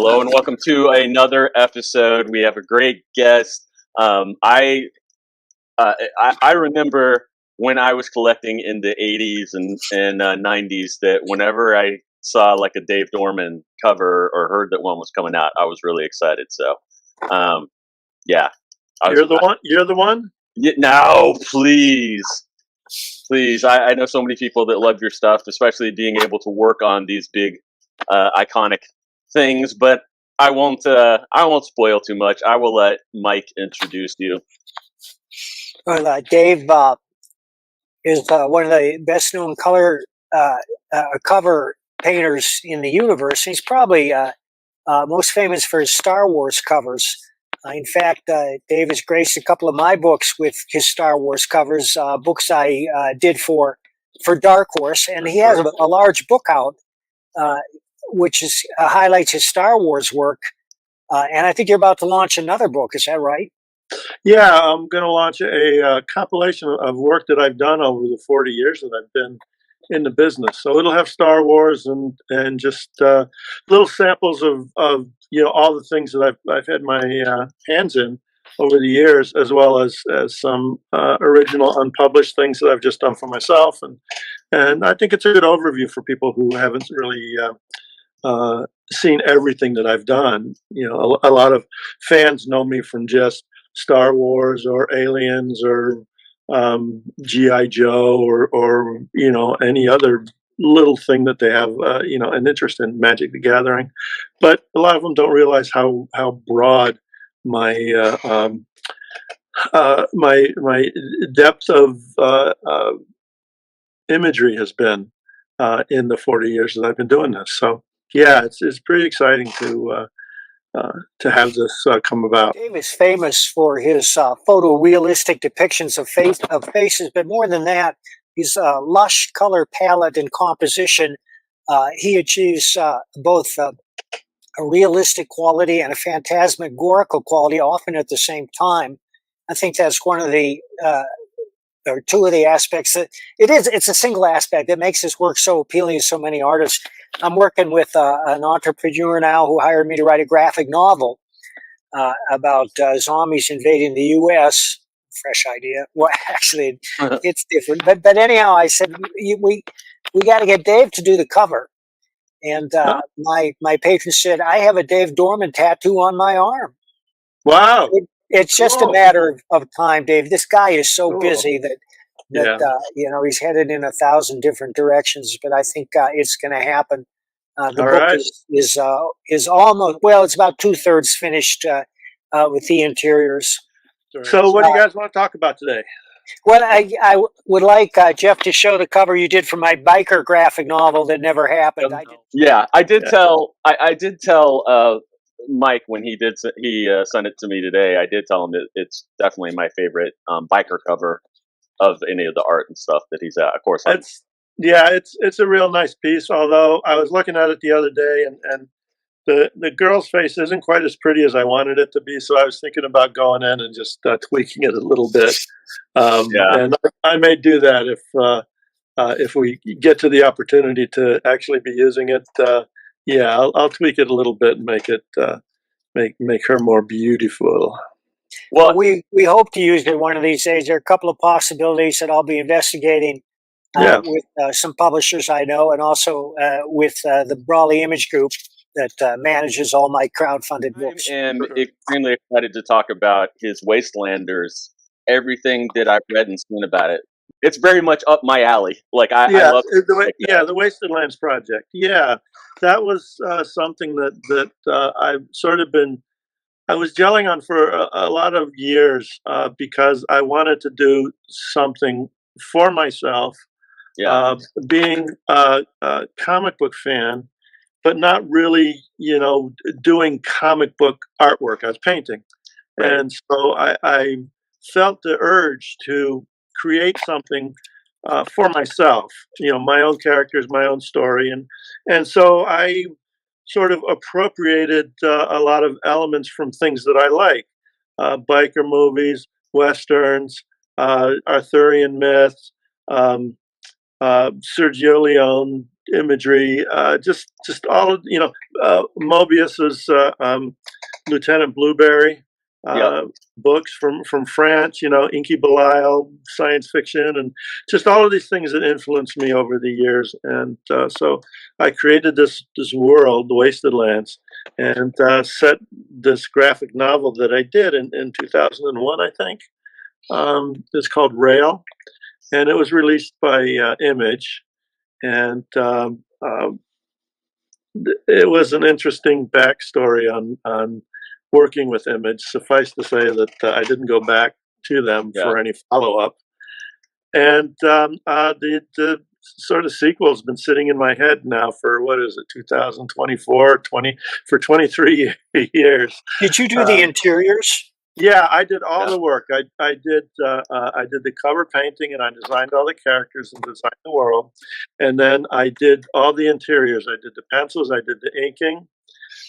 Hello and welcome to another episode. We have a great guest. I remember when I was collecting in the 80s and 90s that whenever I saw like a Dave Dorman cover or heard that one was coming out, I was really excited. So, yeah. You're the one? You're the one? No, please. Please. I know so many people that love your stuff, especially being able to work on these big, iconic things, but I won't spoil too much. I will let Mike introduce you. Well, Dave is one of the best-known color cover painters in the universe. He's probably most famous for his Star Wars covers. In fact, Dave has graced a couple of my books with his Star Wars covers, books I did for Dark Horse, and he has a large book out which is highlights his Star Wars work. And I think you're about to launch another book. Is that right? Yeah, I'm going to launch a compilation of work that I've done over the 40 years that I've been in the business. So it'll have Star Wars and just little samples of all the things that I've had my hands in over the years, as well as some original unpublished things that I've just done for myself. And I think it's a good overview for people who haven't really seen everything that I've done. You know, a lot of fans know me from just Star Wars or Aliens or G.I. Joe or any other little thing that they have an interest in Magic the Gathering. But a lot of them don't realize how broad my my depth of imagery has been in the 40 years that I've been doing this. So yeah, it's pretty exciting to have this come about. Dave is famous for his photorealistic depictions of faces, but more than that, his lush color palette and composition. He achieves both a realistic quality and a phantasmagorical quality, often at the same time. I think that's one of the or two of the aspects that it's a single aspect that makes his work so appealing to so many artists. I'm working with an entrepreneur now who hired me to write a graphic novel about zombies invading the U.S. Fresh idea. Well, actually, it's different. But anyhow, I said we got to get Dave to do the cover. And my patron said, I have a Dave Dorman tattoo on my arm. Wow. It's just a matter of time, Dave. This guy is so busy that he's headed in 1,000 different directions, but I think it's going to happen. The book is almost, it's about 2/3 finished with the interiors. So what do you guys want to talk about today? Well, I would like Jeff to show the cover you did for my biker graphic novel that never happened. I did tell Mike when he sent it to me today. I did tell him that it's definitely my favorite biker cover of any of the art and stuff that he's at. Of course, it's a real nice piece. Although I was looking at it the other day, and the girl's face isn't quite as pretty as I wanted it to be. So I was thinking about going in and just tweaking it a little bit. And I may do that if we get to the opportunity to actually be using it. I'll tweak it a little bit and make it make her more beautiful. Well, we hope to use it one of these days. There are a couple of possibilities that I'll be investigating with some publishers I know, and also with the Brawley Image Group that manages all my crowdfunded books. I am extremely excited to talk about his Wastelanders. Everything that I've read and seen about it, it's very much up my alley. I love the Wastelands project. Yeah, that was something that I've sort of been. I was gelling on for a lot of years because I wanted to do something for myself. Yeah. Being a comic book fan, but not really, doing comic book artwork. I was painting, and so I felt the urge to create something for myself, my own characters, my own story. And so I sort of appropriated a lot of elements from things that I like, biker movies, Westerns, Arthurian myths, Sergio Leone, imagery, just all of, Mobius's Lieutenant Blueberry Yep. books from France, Inky Belial, science fiction, and just all of these things that influenced me over the years. And so I created this world, The Wasted Lands, and set this graphic novel that I did in 2001, I think. It's called Rail, and it was released by Image. And it was an interesting backstory on working with Image. Suffice to say that I didn't go back to them for any follow up. And the sort of sequel has been sitting in my head now for, what is it, 2024, for 23 years. Did you do the interiors? Yeah, I did all the work. I did the cover painting, and I designed all the characters and designed the world. And then I did all the interiors. I did the pencils. I did the inking.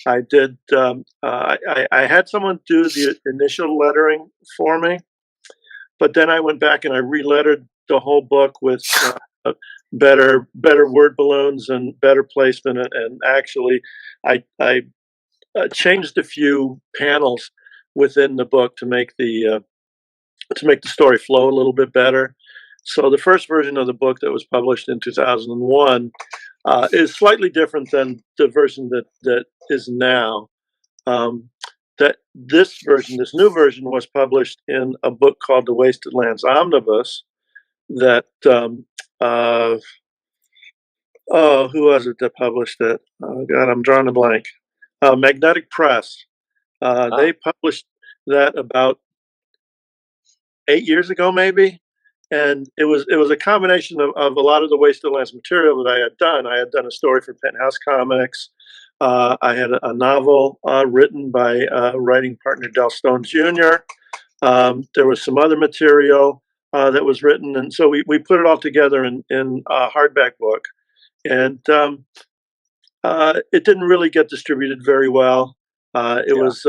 I did. I had someone do the initial lettering for me, but then I went back and I relettered the whole book with better word balloons and better placement. And actually, I changed a few panels within the book to make the story flow a little bit better. So the first version of the book that was published in 2001 is slightly different than the version that is now. That this new version, was published in a book called The Wasted Lands Omnibus. That who was it that published it? Oh God, I'm drawing a blank. Magnetic Press. They published that about 8 years ago, maybe, and it was a combination of a lot of the Wasted Lands material that I had done. I had done a story for Penthouse Comics. I had a novel written by writing partner Del Stone Jr. There was some other material that was written, and so we put it all together in a hardback book, and it didn't really get distributed very well. It was,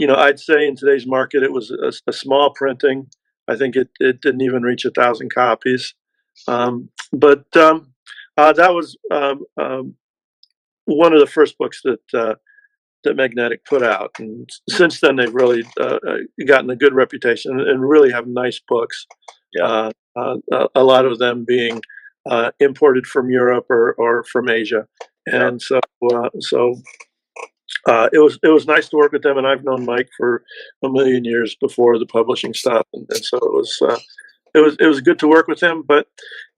I'd say in today's market, it was a small printing. I think it didn't even reach 1,000 copies. But that was one of the first books that Magnetic put out. And since then, they've really gotten a good reputation and really have nice books. Yeah. A lot of them being imported from Europe or from Asia. And so it was nice to work with them, and I've known Mike for a million years before the publishing stuff, and so it was good to work with him. But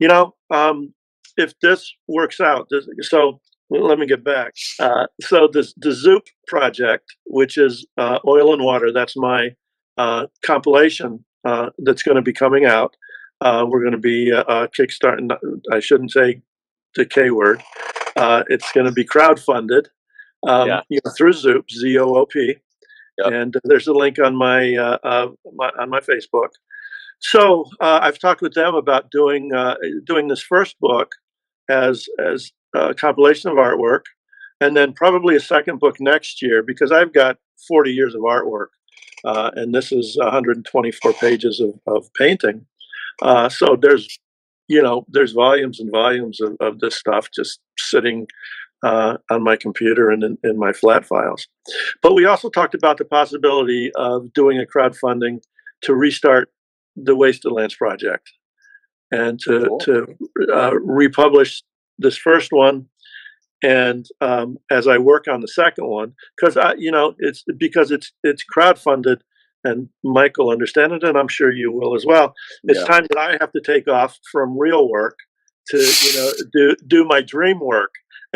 if this works out, so let me get back. So the Zoop project, which is Oil and Water, that's my compilation that's going to be coming out. We're going to be kickstarting. I shouldn't say the K word. It's going to be crowdfunded. Through Zoop, ZOOP, and there's a link on my on my Facebook. So I've talked with them about doing this first book as a compilation of artwork, and then probably a second book next year, because I've got 40 years of artwork, and this is 124 pages of painting. So there's volumes and volumes of this stuff just sitting on my computer and in my flat files. But we also talked about the possibility of doing a crowdfunding to restart the Wasted Lands project and to republish this first one. And as I work on the second one, because it's crowdfunded, and Mike will understand it, and I'm sure you will as well. It's time that I have to take off from real work to do my dream work.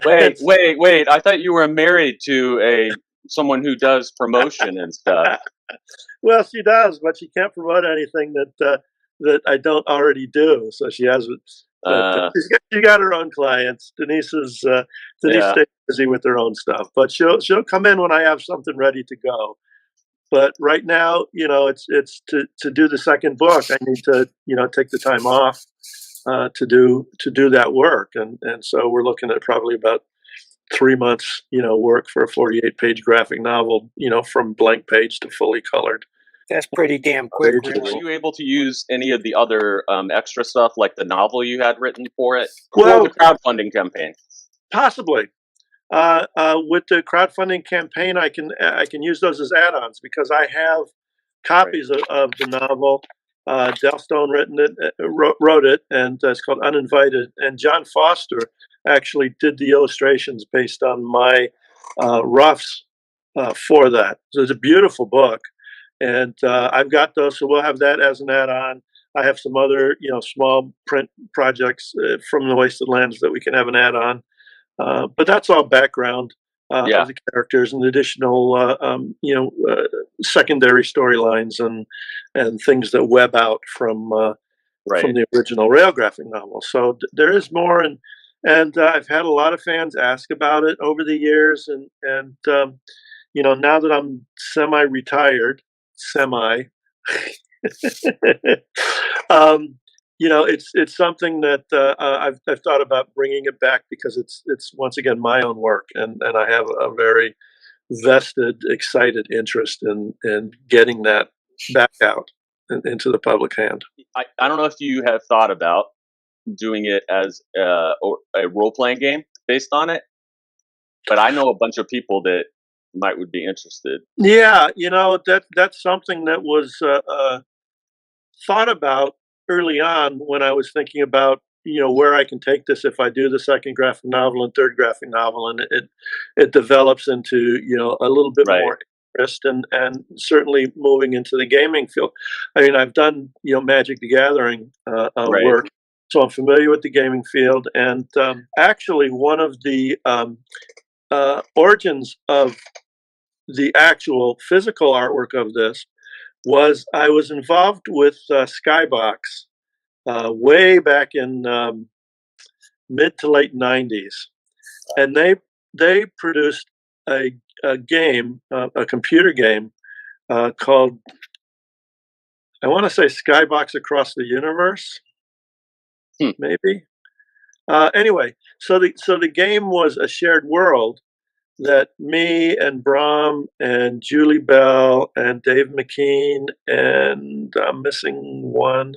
Wait! I thought you were married to someone who does promotion and stuff. Well, she does, but she can't promote anything that I don't already do. So she has. She got her own clients. Denise stays busy with her own stuff, but she'll come in when I have something ready to go. But right now, it's to do the second book. I need to take the time off to do that work, and so we're looking at probably about 3 months work for a 48-page graphic novel, from blank page to fully colored. That's pretty damn quick, Pages. Were really. you able to use any of the other extra stuff, like the novel you had written for it, Well, or the crowdfunding campaign? possibly. With the crowdfunding campaign, I can use those as add-ons because I have copies of the novel. Del Stone wrote it, and it's called Uninvited. And John Foster actually did the illustrations based on my roughs for that. So it's a beautiful book, and I've got those. So we'll have that as an add-on. I have some other, small print projects from the Wasted Lands that we can have an add-on. But that's all background Yeah. of the characters and additional, secondary storylines and things that web out from Right. the original rail graphic novel. So there is more, and I've had a lot of fans ask about it over the years, and now that I'm semi-retired, um, it's something that I've thought about bringing it back because it's once again my own work, and I have a very vested, excited interest in getting that back out into the public hand. I don't know if you have thought about doing it as or a role playing game based on it, but I know a bunch of people that would be interested. Yeah, that's something that was thought about early on when I was thinking about where I can take this if I do the second graphic novel and third graphic novel, and it develops into a little bit Right. more interest and certainly moving into the gaming field. I mean, I've done Magic the Gathering Right. work, so I'm familiar with the gaming field, and actually one of the origins of the actual physical artwork of this was I was involved with Skybox way back in mid to late '90s, and they produced a game, a computer game called, I want to say, Skybox Across the Universe, maybe. Anyway, so the game was a shared world that me and Brom and Julie Bell and Dave McKean and I'm missing one.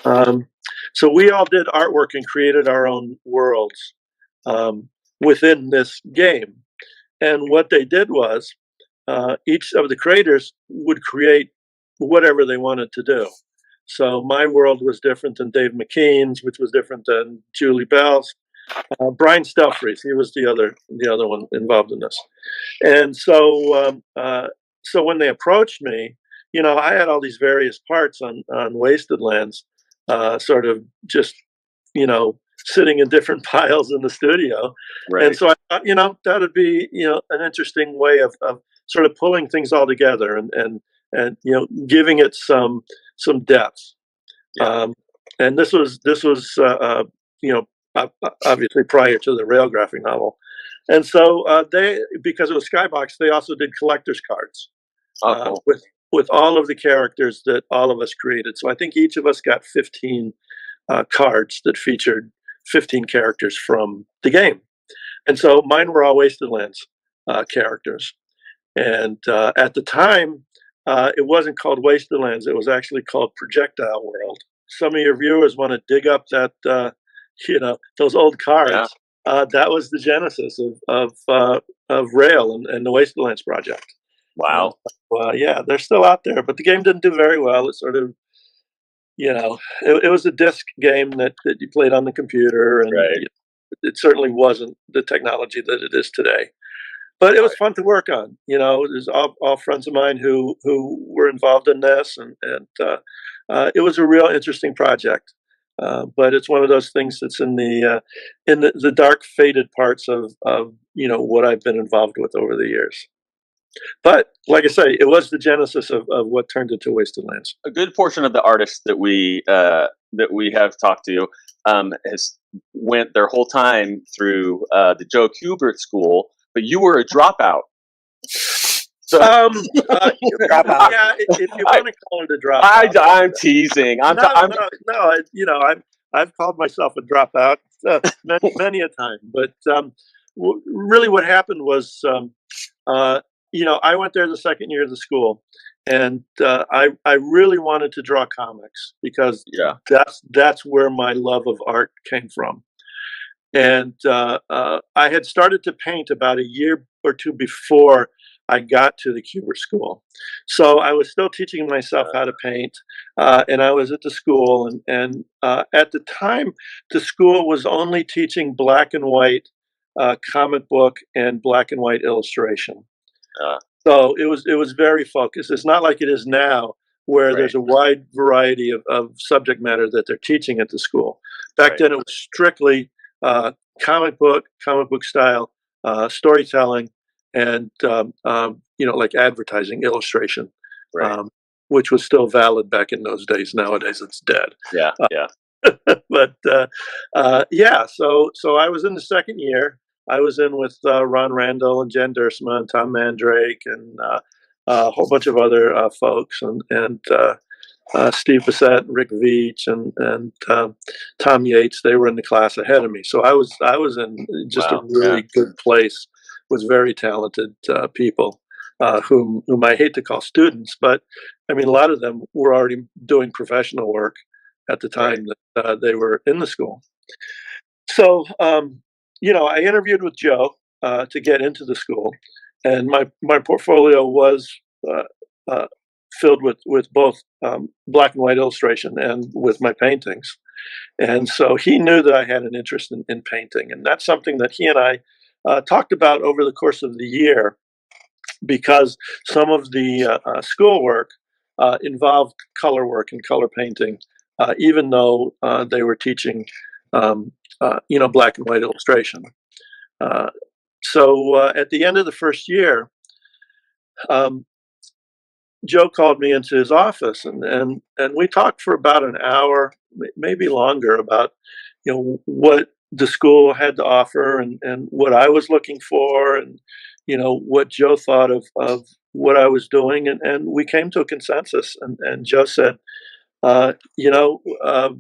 So we all did artwork and created our own worlds within this game. And what they did was each of the creators would create whatever they wanted to do. So my world was different than Dave McKean's, which was different than Julie Bell's. Brian Stelfreeze, he was the other one involved in this. And so so when they approached me, I had all these various parts on Wasted Lands, sort of just sitting in different piles in the studio. Right. And so I thought, that would be an interesting way of sort of pulling things all together and giving it some depth. Yeah. And this was obviously prior to the rail graphic novel. And so because it was Skybox, they also did collector's cards Cool. with all of the characters that all of us created. So I think each of us got 15 cards that featured 15 characters from the game. And so mine were all Wasted Lands characters. And at the time, it wasn't called Wasted Lands. It was actually called Projectile World. Some of your viewers want to dig up that, those old cards. Yeah. That was the genesis of Rail and the Wasted Lands project. Wow. Yeah, they're still out there, but the game didn't do very well. It sort of, it was a disc game that you played on the computer, and Right. It certainly wasn't the technology that it is today. But it was fun to work on. There's all friends of mine who were involved in this, and it was a real interesting project. But it's one of those things that's in the dark, faded parts of what I've been involved with over the years. But like I say, it was the genesis of what turned into Wasted Lands. A good portion of the artists that we have talked to has went their whole time through the Joe Kubert School, but you were a dropout. So Yeah, if you want to call it a dropout, I'm teasing. No. I've called myself a dropout many a time. But really, what happened was, I went there the second year of the school, and I really wanted to draw comics because Yeah. that's where my love of art came from. And I had started to paint about a year or two before I got to the Kubert School. So I was still teaching myself how to paint, and I was at the school. And at the time, the school was only teaching black and white comic book and black and white illustration. Uh, So it was very focused. It's not like it is now, where Right. there's a wide variety of subject matter that they're teaching at the school. Back Right. then, it was strictly comic book style storytelling, and like advertising illustration, Right. which was still valid back in those days. Nowadays, it's dead. Yeah. Yeah. But yeah, so I was in the second year. I was in with Ron Randall and Jen Dursma and Tom Mandrake and a whole bunch of other folks, and Steve Bissett, Rick Veach, and Tom Yates. They were in the class ahead of me, so I was in just Wow. a really good place with very talented people, whom I hate to call students, but I mean a lot of them were already doing professional work at the time that they were in the school. So I interviewed with Joe to get into the school, and my portfolio was uh, filled with both black and white illustration and with my paintings. And so he knew that I had an interest in painting, and that's something that he and I talked about over the course of the year, because some of the schoolwork involved color work and color painting, even though they were teaching, black and white illustration. So at the end of the first year, um, Joe called me into his office, and we talked for about an hour, maybe longer, about what the school had to offer, and what I was looking for, and what Joe thought of what I was doing, and we came to a consensus. And Joe said, uh, you know, uh,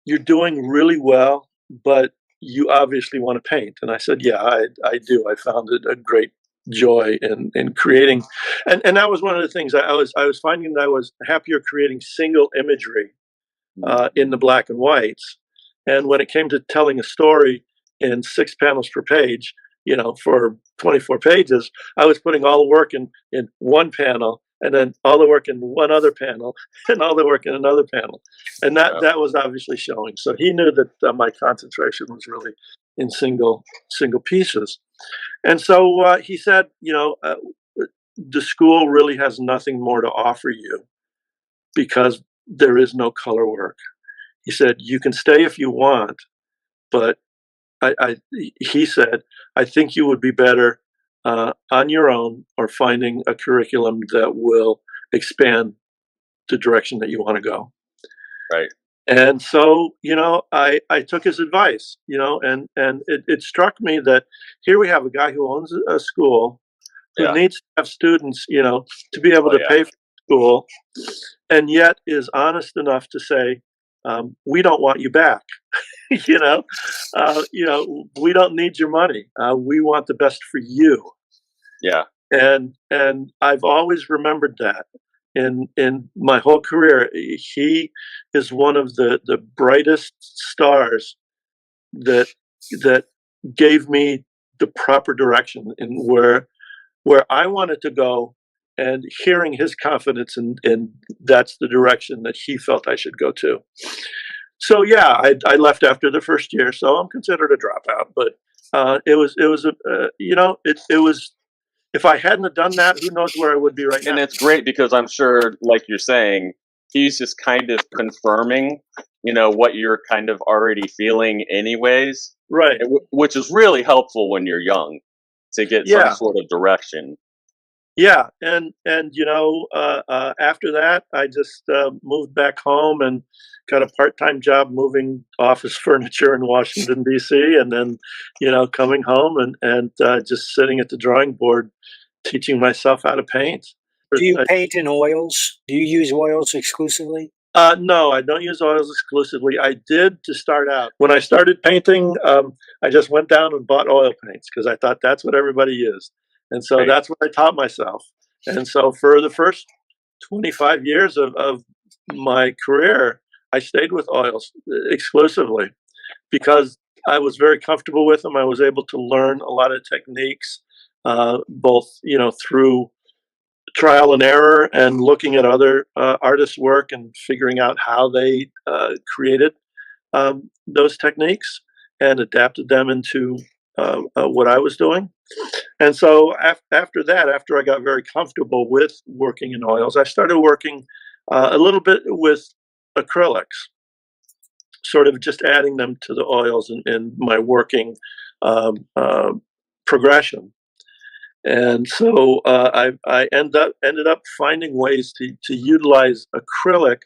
"You're doing really well, but you obviously want to paint." And I said, "Yeah, I do. I found it a great joy in creating," and that was one of the things I was finding, that I was happier creating single imagery in the black and whites. And when it came to telling a story in 6 panels per page, for 24 pages, I was putting all the work in one panel, and then all the work in one other panel, and all the work in another panel. And that was obviously showing. So he knew that my concentration was really in single pieces. And so he said, the school really has nothing more to offer you because there is no color work. He said, "You can stay if you want, but he said, I think you would be better on your own, or finding a curriculum that will expand the direction that you want to go." Right. And so, I took his advice, and it struck me that here we have a guy who owns a school, who Yeah. needs to have students, to be able Oh, to yeah. pay for school, and yet is honest enough to say, "We don't want you back." you know, we don't need your money. We want the best for you. Yeah. And I've always remembered that in my whole career. He is one of the brightest stars that that gave me the proper direction in where I wanted to go, and hearing his confidence, and that's the direction that he felt I should go to. So yeah, I left after the first year, so I'm considered a dropout. But it was it was, if I hadn't have done that, who knows where I would be right And now. it's great because I'm sure, like you're saying, he's just kind of confirming, what you're kind of already feeling anyways, Right. which is really helpful when you're young to get some Yeah. sort of direction. Yeah, and after that, I just moved back home and got a part-time job moving office furniture in Washington D.C., and then coming home and just sitting at the drawing board, teaching myself how to paint. Do you paint in oils? Do you use oils exclusively? No, I don't use oils exclusively. I did to start out. When I started painting, I just went down and bought oil paints because I thought that's what everybody used. And so Right. that's what I taught myself. And so for the first 25 years of my career, I stayed with oils exclusively because I was very comfortable with them. I was able to learn a lot of techniques, both through trial and error and looking at other artists' work and figuring out how they created those techniques and adapted them into what I was doing. And so after that, after I got very comfortable with working in oils, I started working a little bit with acrylics, sort of just adding them to the oils in my working progression. And so I ended up finding ways to utilize acrylic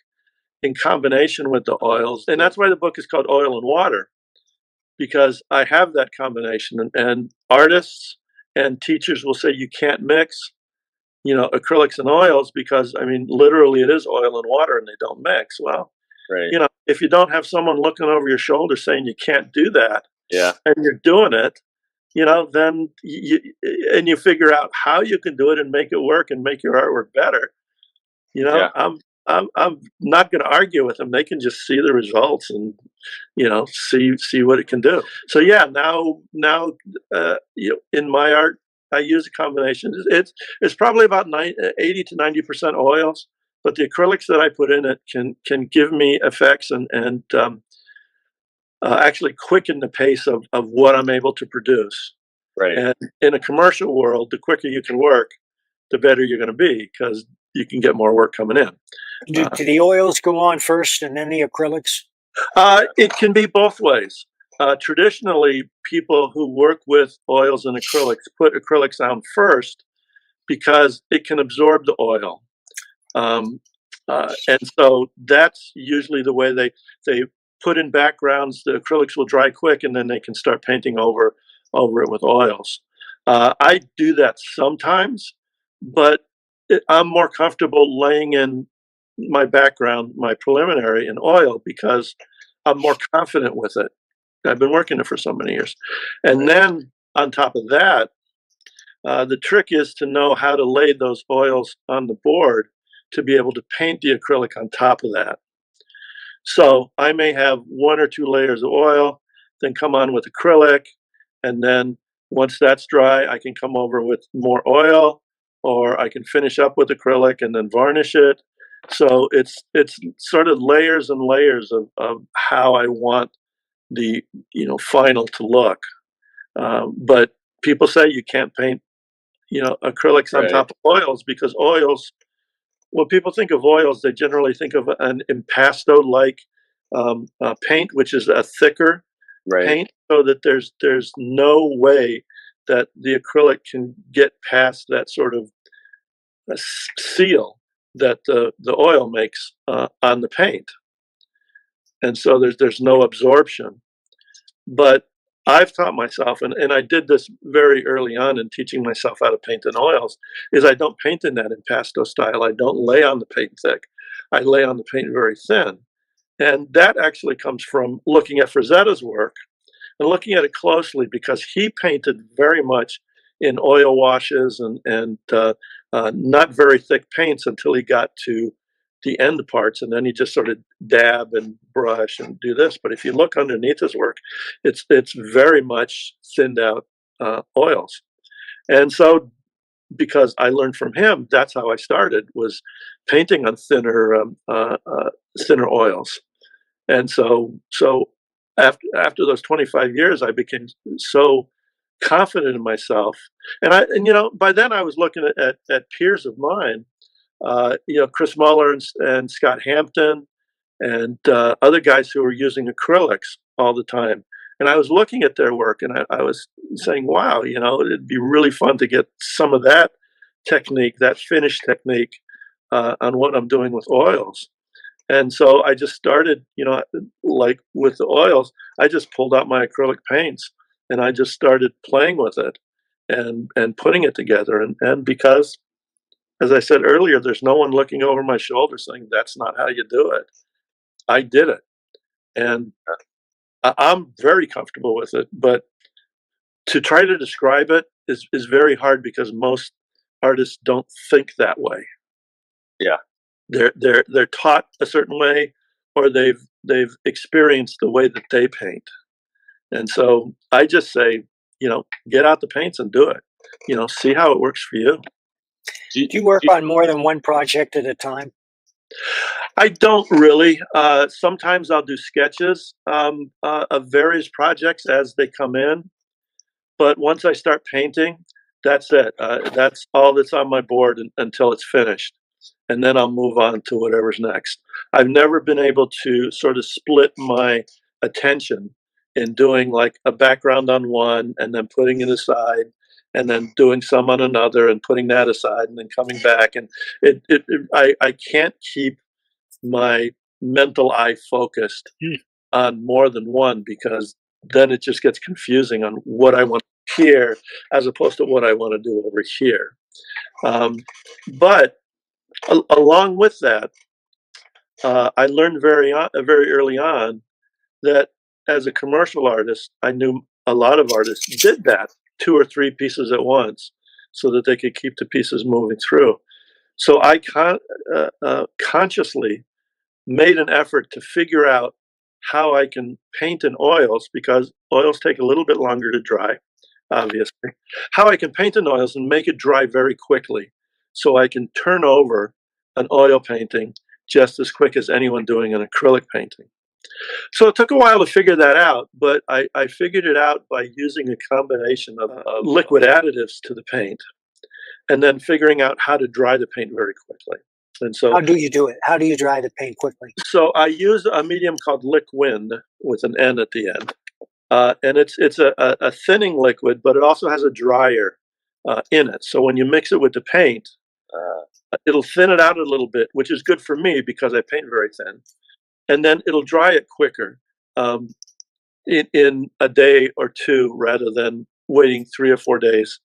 in combination with the oils. And that's why the book is called Oil and Water, because I have that combination. And artists and teachers will say you can't mix, acrylics and oils because, I mean, literally it is oil and water and they don't mix. Well, Right. if you don't have someone looking over your shoulder saying you can't do that, Yeah. and you're doing it, then you figure out how you can do it and make it work and make your artwork better. Yeah. I'm not going to argue with them. They can just see the results and see what it can do. So yeah, now in my art, I use a combination. It's probably about 80 to 90% oils, but the acrylics that I put in it can give me effects and actually quicken the pace of what I'm able to produce. Right. And in a commercial world, the quicker you can work, the better you're going to be because you can get more work coming in. Do the oils go on first and then the acrylics? It can be both ways. Traditionally, people who work with oils and acrylics put acrylics on first because it can absorb the oil. And so that's usually the way they put in backgrounds. The acrylics will dry quick and then they can start painting over it with oils. I do that sometimes, but I'm more comfortable laying in my background, my preliminary in oil because I'm more confident with it. I've been working it for so many years. And then on top of that, the trick is to know how to lay those oils on the board to be able to paint the acrylic on top of that. So I may have one or two layers of oil, then come on with acrylic, and then once that's dry, I can come over with more oil, or I can finish up with acrylic and then varnish it. So it's sort of layers and layers of how I want the final to look. But people say you can't paint acrylics on Right. top of oils because oils. When people think of oils, they generally think of an impasto-like paint, which is a thicker Right. paint, so that there's no way that the acrylic can get past that sort of seal that the oil makes on the paint, and so there's no absorption. But I've taught myself, and I did this very early on in teaching myself how to paint in oils, is I don't paint in that impasto style. I don't lay on the paint thick. I lay on the paint very thin. And that actually comes from looking at Frazetta's work and looking at it closely because he painted very much in oil washes and not very thick paints until he got to the end parts, and then he just sort of dab and brush and do this. But if you look underneath his work, it's very much thinned out oils. And so, because I learned from him, that's how I started, was painting on thinner oils. And so after those 25 years, I became so confident in myself, and by then I was looking at peers of mine. Chris Muller and Scott Hampton and other guys who were using acrylics all the time. And I was looking at their work and I was saying, wow, it'd be really fun to get some of that technique, that finish technique on what I'm doing with oils. And so I just started, like with the oils, I just pulled out my acrylic paints and I just started playing with it and putting it together. And because, as I said earlier, there's no one looking over my shoulder saying that's not how you do it. I did it, and I'm very comfortable with it. But to try to describe it is very hard because most artists don't think that way. Yeah. They're taught a certain way, or they've experienced the way that they paint. And so I just say, get out the paints and do it. See how it works for you. Do you work on more than one project at a time? I don't really. Sometimes I'll do sketches of various projects as they come in. But once I start painting, that's it. That's all that's on my board until it's finished. And then I'll move on to whatever's next. I've never been able to sort of split my attention in doing like a background on one and then putting it aside and then doing some on another and putting that aside and then coming back. And I can't keep my mental eye focused on more than one, because then it just gets confusing on what I want here as opposed to what I want to do over here. But along with that, I learned very early on that as a commercial artist, I knew a lot of artists did that 2 or 3 pieces at once so that they could keep the pieces moving through. So I consciously made an effort to figure out how I can paint in oils, because oils take a little bit longer to dry, obviously. How I can paint in oils and make it dry very quickly so I can turn over an oil painting just as quick as anyone doing an acrylic painting. So it took a while to figure that out, but I figured it out by using a combination of liquid additives to the paint and then figuring out how to dry the paint very quickly. And so, how do you do it? How do you dry the paint quickly? So I use a medium called Liquin with an N at the end. And it's a thinning liquid, but it also has a dryer in it. So when you mix it with the paint, it'll thin it out a little bit, which is good for me because I paint very thin. And then it'll dry it quicker in a day or two rather than waiting 3 or 4 days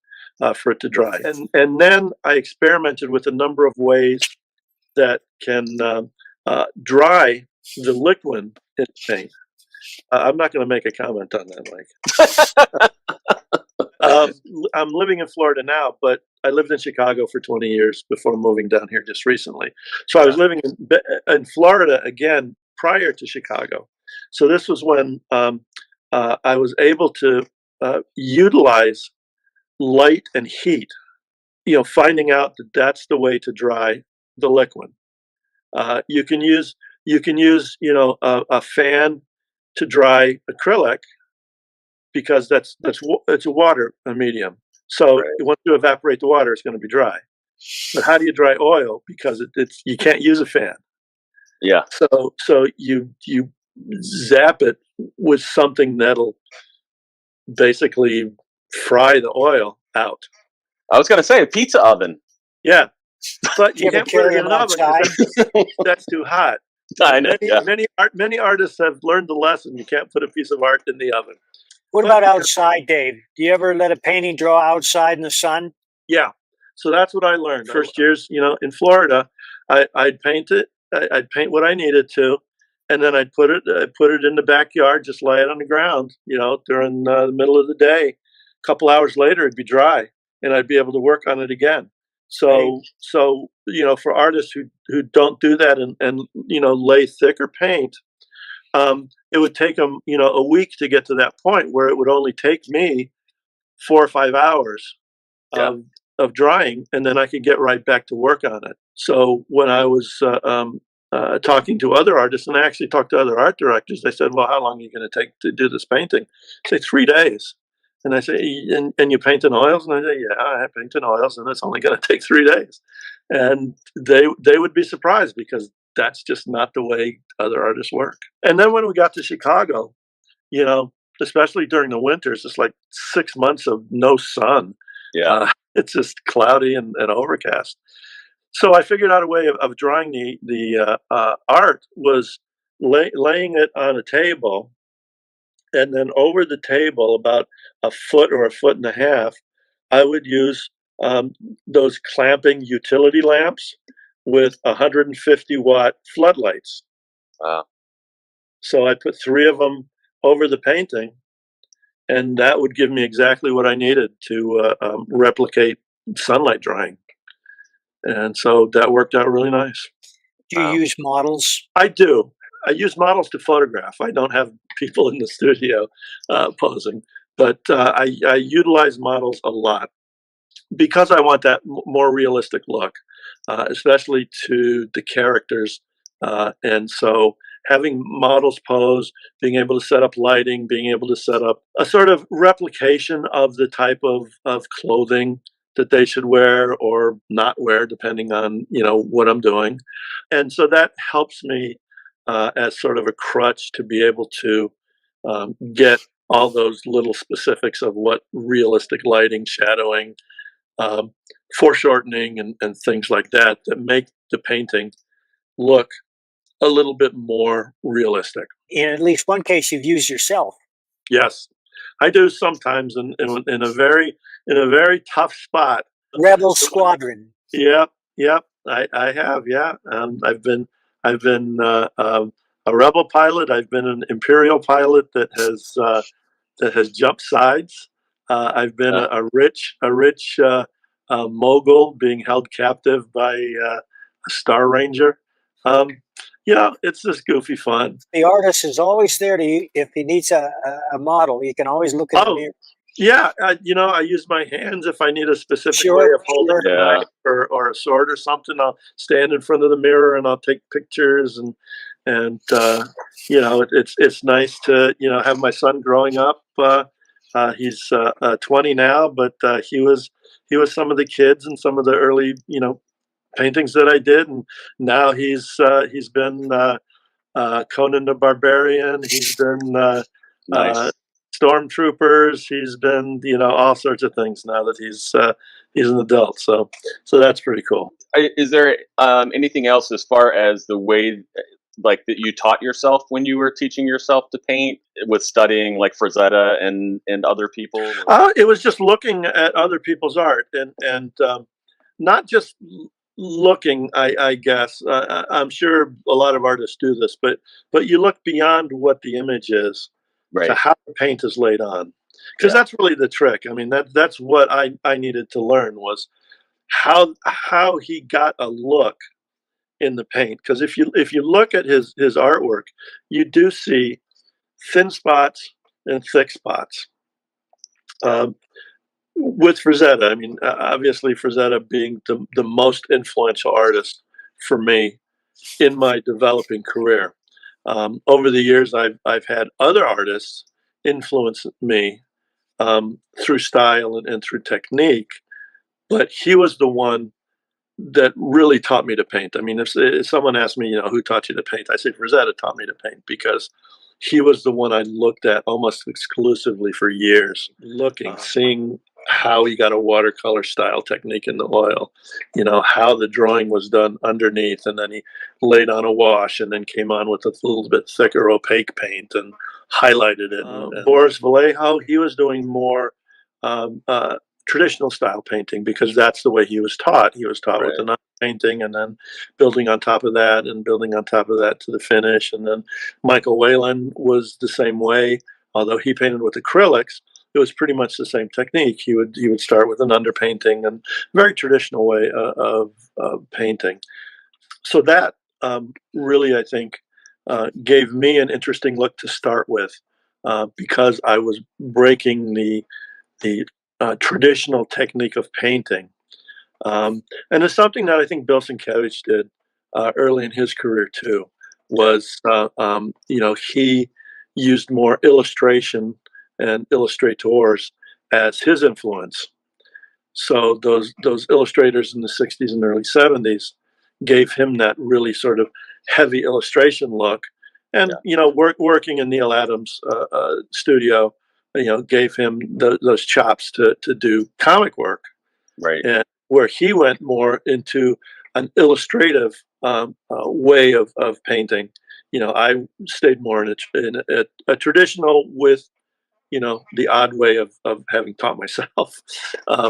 for it to dry. And then I experimented with a number of ways that can dry the liquid in paint. I'm not going to make a comment on that, Mike. I'm living in Florida now, but I lived in Chicago for 20 years before moving down here just recently. So I was living in Florida again prior to Chicago. So this was when I was able to utilize light and heat, finding out that that's the way to dry the liquid. You can use a fan to dry acrylic because it's a water medium. So once you evaporate the water, it's going to be dry. But how do you dry oil? Because you can't use a fan. Yeah. So you zap it with something that'll basically fry the oil out. I was going to say a pizza oven. Yeah. But you can't put it in an oven because that's too hot. I know. Many artists have learned the lesson. You can't put a piece of art in the oven. What about outside, Dave? Do you ever let a painting draw outside in the sun? Yeah. So that's what I learned. First years, in Florida, I'd paint it. I'd paint what I needed to, and then I'd put it in the backyard, just lay it on the ground, during the middle of the day. A couple hours later, it'd be dry, and I'd be able to work on it again. So for artists who don't do that and lay thicker paint, it would take them a week to get to that point where it would only take me 4 or 5 hours of drying, and then I could get right back to work on it. So when I was talking to other artists, and I actually talked to other art directors, they said, "Well, how long are you going to take to do this painting?" I say 3 days. And I say, and you paint in oils? And I say, yeah, I paint in oils, and it's only going to take 3 days. And they would be surprised because that's just not the way other artists work. And then when we got to Chicago, especially during the winters, it's like 6 months of no sun. Yeah. It's just cloudy and overcast. So I figured out a way of drying the art was laying it on a table. And then over the table, about a foot or a foot and a half, I would use those clamping utility lamps with 150-watt floodlights. Wow. So I put 3 of them over the painting, and that would give me exactly what I needed to replicate sunlight drying. And so that worked out really nice. Do you use models? I do. I use models to photograph. I don't have people in the studio posing, but I utilize models a lot because I want that more realistic look, especially to the characters. And so having models pose, being able to set up lighting, being able to set up a sort of replication of the type of clothing that they should wear or not wear, depending on what I'm doing. And so that helps me as sort of a crutch to be able to get all those little specifics of what realistic lighting, shadowing, um, foreshortening, and things like that that make the painting look a little bit more realistic. In at least one case, you've used yourself. Yes, I do sometimes in a very tough spot. Rebel Squadron. Yep, yep. I have. Yeah, I've been a rebel pilot. I've been an imperial pilot that has jumped sides. I've been a rich mogul being held captive by a Star Ranger. Um, it's just goofy fun. The artist is always there to, if he needs a model, you can always look in the mirror. Yeah, I use my hands if I need a specific Sure, way of holding sure. a knife or a sword or something. I'll stand in front of the mirror and I'll take pictures and it's nice to have my son growing up. He's 20 now, but he was some of the kids and some of the early paintings that I did, and now he's been Conan the Barbarian. He's been Nice. stormtroopers. He's been all sorts of things now that he's an adult. So that's pretty cool. Is there anything else as far as the way like that you taught yourself when you were teaching yourself to paint with studying like Frazetta and other people? It was just looking at other people's art and not just looking. I guess I'm sure a lot of artists do this, but you look beyond what the image is to how the paint is laid on, because that's really the trick. I mean, that's what I needed to learn was how he got a look in the paint. Because if you look at his artwork, you do see thin spots and thick spots. With Frazetta, I mean, obviously Frazetta being the most influential artist for me in my developing career. Over the years, I've had other artists influence me through style and through technique, but he was the one that really taught me to paint. I mean, if someone asked me, who taught you to paint, I say Frazetta taught me to paint because he was the one I looked at almost exclusively for years, seeing how he got a watercolor style technique in the oil, how the drawing was done underneath, and then he laid on a wash and then came on with a little bit thicker opaque paint and highlighted it. And Boris Vallejo, he was doing more traditional style painting because that's the way he was taught. He was taught with an painting and then building on top of that and building on top of that to the finish. And then Michael Whalen was the same way, although he painted with acrylics. It was pretty much the same technique. He would start with an underpainting and very traditional way of painting. So that really, I think, gave me an interesting look to start with because I was breaking the traditional technique of painting. And it's something that I think Bill Sienkiewicz did early in his career too, was, he used more illustration and illustrators as his influence. So those illustrators in the 60s and early 70s gave him that really sort of heavy illustration look. And, working in Neil Adams' studio, gave him those chops to do comic work. Right. And where he went more into an illustrative way of painting, I stayed more in a traditional with, the odd way of having taught myself.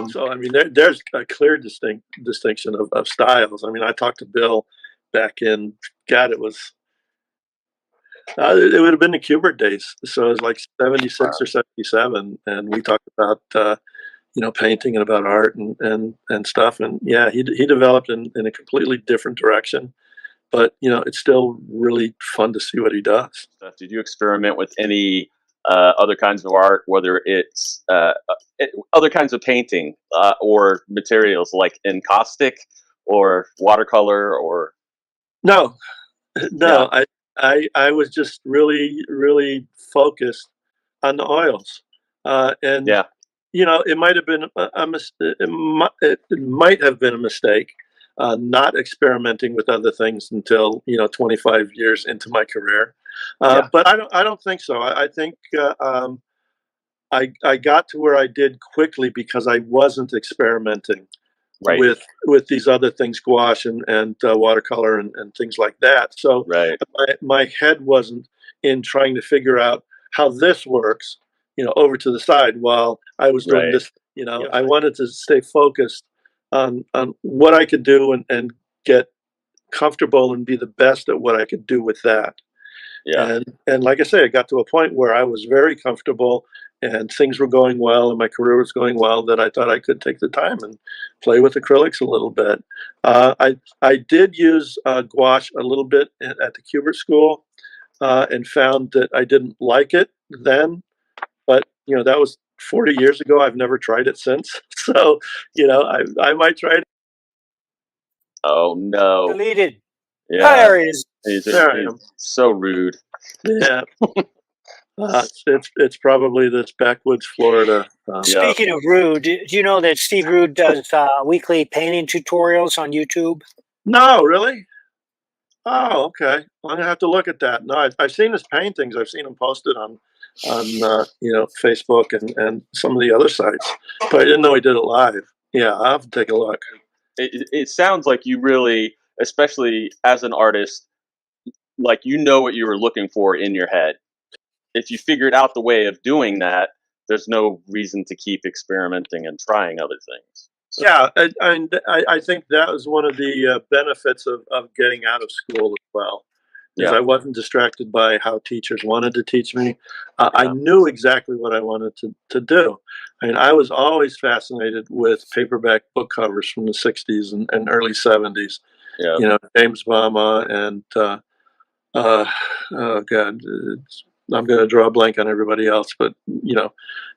So, I mean, there's a clear distinction of styles. I mean, I talked to Bill back in, God, it was, it would have been the Kubert days. So it was like 76 or 77. And we talked about, painting and about art and stuff. And yeah, he developed in a completely different direction. But it's still really fun to see what he does. Did you experiment with any other kinds of art, whether it's other kinds of painting or materials like encaustic or watercolor or? No, no. Yeah. I was just really focused on the oils, and Yeah. it might have been it might have been a mistake not experimenting with other things until 25 years into my career. Yeah. But I don't think so. I think I got to where I did quickly because I wasn't experimenting Right. with these other things, gouache and watercolor and things like that. So Right. my head wasn't in trying to figure out how this works, over to the side while I was doing Right. this. I wanted to stay focused on what I could do and get comfortable and be the best at what I could do with that. Yeah. And like I say, I got to a point where I was very comfortable and things were going well and my career was going well that I thought I could take the time and play with acrylics a little bit. I did use gouache a little bit at the Kubert School and found that I didn't like it then, but that was 40 years ago. I've never tried it since. So, I might try it. Oh no. Deleted. Yeah. There he is. He's so rude. Yeah. It's probably this backwoods Florida. Speaking of Rude, do you know that Steve Rude does weekly painting tutorials on YouTube? No, really? Oh, okay. I'm gonna have to look at that. No, I've seen his paintings. I've seen him posted on Facebook and some of the other sites, but I didn't know he did it live. Yeah, I'll have to take a look. It sounds like you really, especially as an artist, like what you were looking for in your head. If you figured out the way of doing that, there's no reason to keep experimenting and trying other things. So, Yeah, I think that was one of the benefits of getting out of school as well. Is yeah. I wasn't distracted by how teachers wanted to teach me. I Yeah. knew exactly what I wanted to do. I mean, I was always fascinated with paperback book covers from the 60s and early 70s. Yeah. James Bama and, oh God, I'm going to draw a blank on everybody else, but,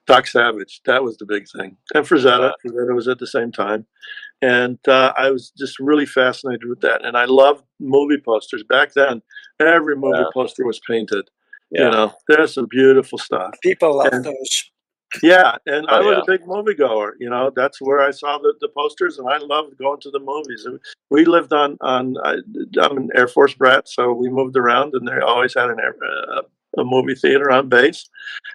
Doc Savage, that was the big thing. And Frazetta was at the same time. And I was just really fascinated with that. And I loved movie posters. Back then, every movie poster was painted. Yeah. There's some beautiful stuff. People love And, those. yeah, and I was yeah. a big moviegoer. That's where I saw the posters, and I loved going to the movies. And we lived I'm an Air Force brat, so we moved around, and they always had a movie theater on base.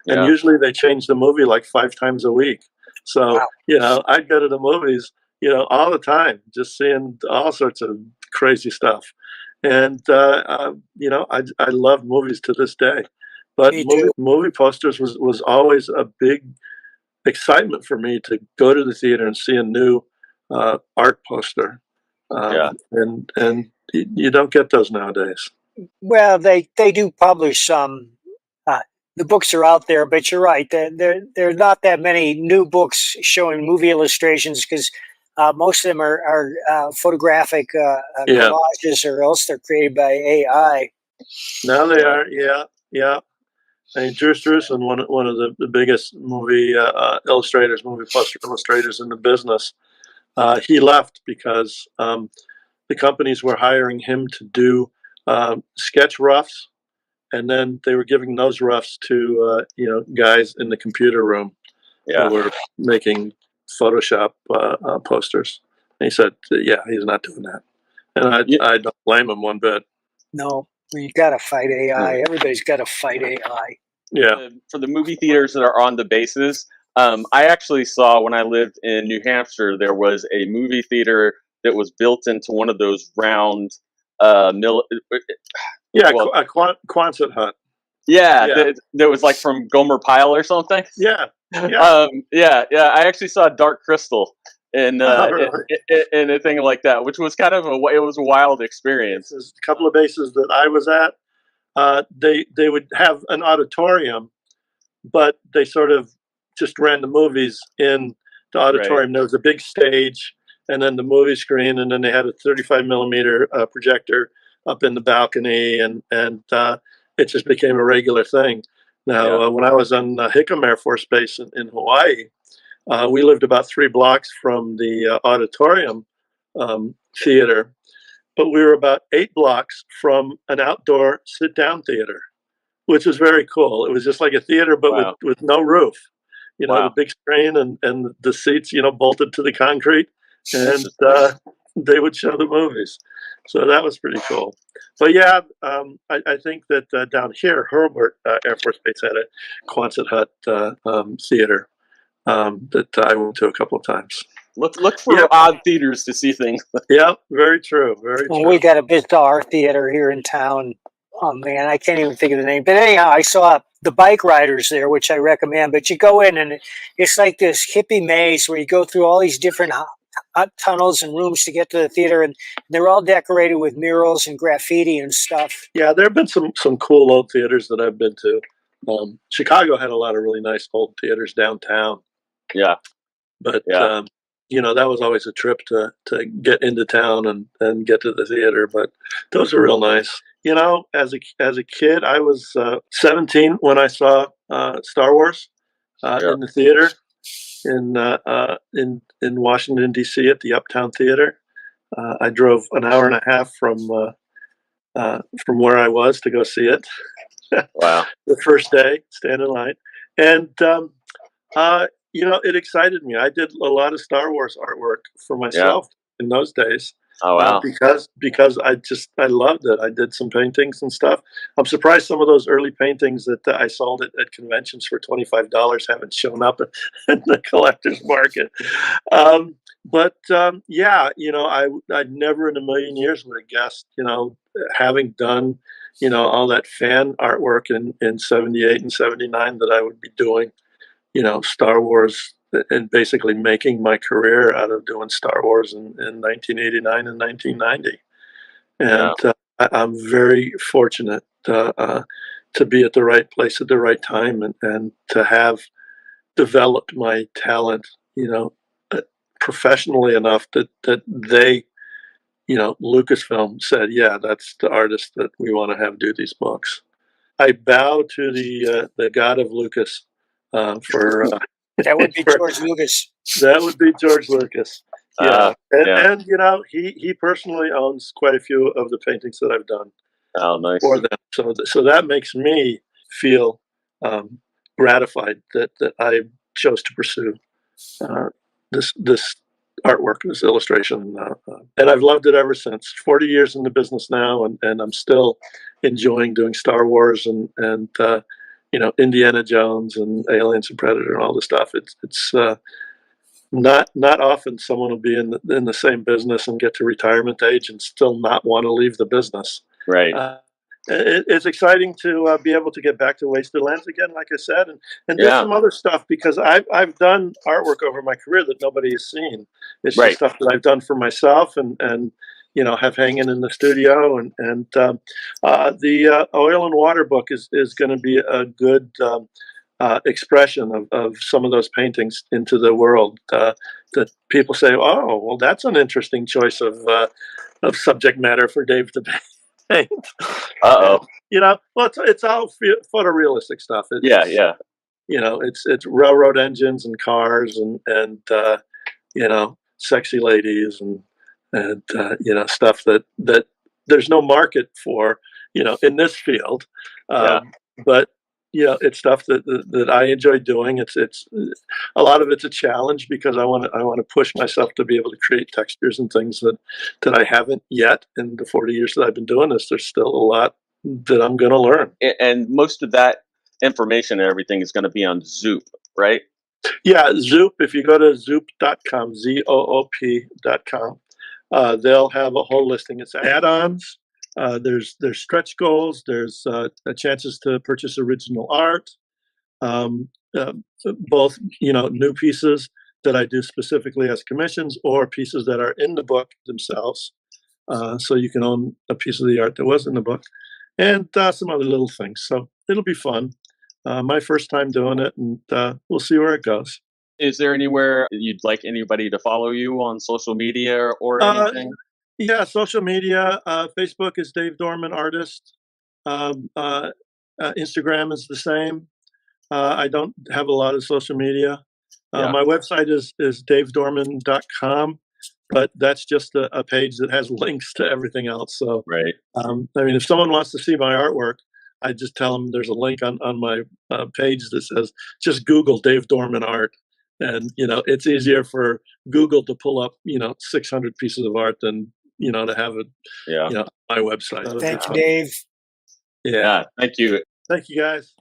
And Yeah. usually they changed the movie like 5 times a week. So, Wow. I'd go to the movies all the time, just seeing all sorts of crazy stuff. And, I love movies to this day. But Me too. movie posters was always a big excitement for me to go to the theater and see a new art poster. And you don't get those nowadays. Well, they do publish some. The books are out there, but you're right. There are not that many new books showing movie illustrations because most of them are photographic collages, or else they're created by AI. Now they are, yeah. I mean, Drew Struzan, one of the biggest movie movie poster illustrators in the business, he left because the companies were hiring him to do sketch roughs, and then they were giving those roughs to guys in the computer room who were making Photoshop posters. And he said, "Yeah, he's not doing that," and I don't blame him one bit. No, you got to fight AI. Everybody's got to fight AI. Yeah. For the movie theaters that are on the bases, I actually saw when I lived in New Hampshire, there was a movie theater that was built into one of those round a Quonset hut. Yeah, that was like from Gomer Pyle or something. Yeah. I actually saw Dark Crystal in in a thing like that, which was kind of a wild experience. There's a couple of bases that I was at. They would have an auditorium, but they sort of just ran the movies in the auditorium. There was a big stage, and then the movie screen, and then they had a 35 millimeter projector up in the balcony, and it just became a regular thing. Now, when I was on Hickam Air Force Base in Hawaii, we lived about 3 blocks from the auditorium theater, but we were about 8 blocks from an outdoor sit-down theater, which was very cool. It was just like a theater, but with no roof. You know, the big screen and the seats, you know, bolted to the concrete, and they would show the movies. So that was pretty cool. But yeah, I think that down here, Hurlburt Air Force Base had a Quonset hut theater that I went to a couple of times. Look for odd theaters to see things. Yeah, very true. Very true. We got a bizarre theater here in town. Oh man, I can't even think of the name. But anyhow, I saw the bike riders there, which I recommend. But you go in and it's like this hippie maze where you go through all these different tunnels and rooms to get to the theater, and they're all decorated with murals and graffiti and stuff. Yeah, there have been some cool old theaters that I've been to. Chicago had a lot of really nice old theaters downtown. Yeah, but you know, that was always a trip to get into town and get to the theater. But those are real nice. You know, as a kid, I was 17 when I saw Star Wars in the theater in Washington D.C. at the Uptown Theater. I drove an hour and a half from where I was to go see it. Wow! The first day, stand in line, and you know, it excited me. I did a lot of Star Wars artwork for myself in those days. Oh wow! Because I loved it. I did some paintings and stuff. I'm surprised some of those early paintings that I sold at conventions for $25 haven't shown up in the collector's market. But yeah, you know, I'd never in a million years would have guessed, you know, having done, you know, all that fan artwork in 78 and 79 that I would be doing, you know, Star Wars, and basically making my career out of doing Star Wars in 1989 and 1990. And I'm very fortunate to be at the right place at the right time, and to have developed my talent, you know, professionally enough that they, you know, Lucasfilm said, yeah, that's the artist that we want to have do these books. I bow to the God of Lucas for that would be George Lucas. That would be George Lucas. Yeah, and you know, he personally owns quite a few of the paintings that I've done for them. So that makes me feel gratified that I chose to pursue this artwork, this illustration, and I've loved it ever since. 40 years in the business now, and I'm still enjoying doing Star Wars and you know, Indiana Jones and Aliens and Predator and all this stuff. It's not often someone will be in the same business and get to retirement age and still not want to leave the business. Right. It's exciting to be able to get back to Wasted Lands again, like I said, and do some other stuff, because I've done artwork over my career that nobody has seen. It's just stuff that I've done for myself and you know, have hanging in the studio, and the oil and water book is going to be a good expression of some of those paintings into the world, that people say, oh, well, that's an interesting choice of subject matter for Dave to paint. You know, well, it's all photorealistic stuff. It's, you know, it's railroad engines and cars and you know, sexy ladies and you know, stuff that there's no market for, you know, in this field. But you know, it's stuff that I enjoy doing. It's a lot of it's a challenge, because I want to push myself to be able to create textures and things that I haven't yet. In the 40 years that I've been doing this, there's still a lot that I'm going to learn. And most of that information and everything is going to be on Zoop, right? Yeah, Zoop. If you go to zoop.com, ZOOP.com, they'll have a whole listing. It's add-ons. There's stretch goals. There's chances to purchase original art. Both, you know, new pieces that I do specifically as commissions, or pieces that are in the book themselves. So you can own a piece of the art that was in the book, and some other little things. So it'll be fun. My first time doing it, and we'll see where it goes. Is there anywhere you'd like anybody to follow you on social media or Uh, anything? yeah, social media. Facebook is Dave Dorman Artist. Um, uh, Instagram is the same. I don't have a lot of social media. Yeah. My website is davedorman.com, but that's just a page that has links to everything else. So, Right. I mean, if someone wants to see my artwork, I just tell them there's a link on my page that says just Google Dave Dorman art, and it's easier for Google to pull up 600 pieces of art than to have it Yeah. my website. Thank you, Dave. Yeah. Yeah. Thank you. Thank you, guys.